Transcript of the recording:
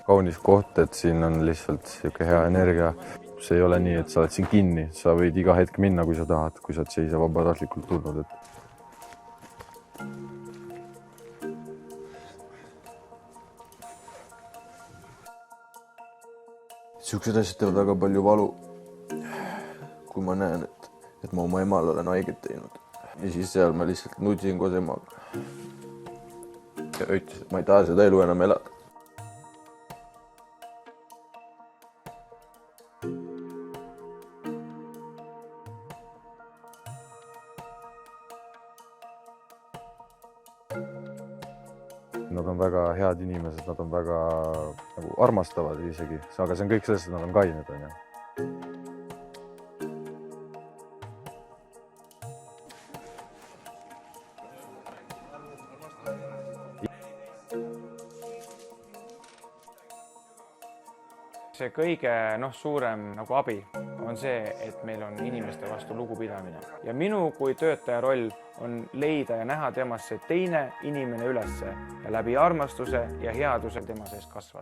kaunis koht, et siin on lihtsalt siuke hea energia. See ei ole nii, et sa oled siin kinni, sa võid iga hetk minna, kui sa tahad, kui sa oled siia vabatahtlikult tulnud. Siuksed asjad teevad väga palju valu, kui ma näen, et ma oma emal olen haiget teinud. Ja siis seal ma lihtsalt nudsin koos emaga. Ja ütles, et ma ei taha seda elu enam elada. Nad on väga head inimesed, nad on väga armastavad isegi, aga see on kõik sellest, et nad on kained. See kõige suurem abi on see, et meil on inimeste vastu lugupidamine. Ja minu kui töötaja roll on leida ja näha temasse teine inimene ülesse ja läbi armastuse ja headuse tema sees kasvada.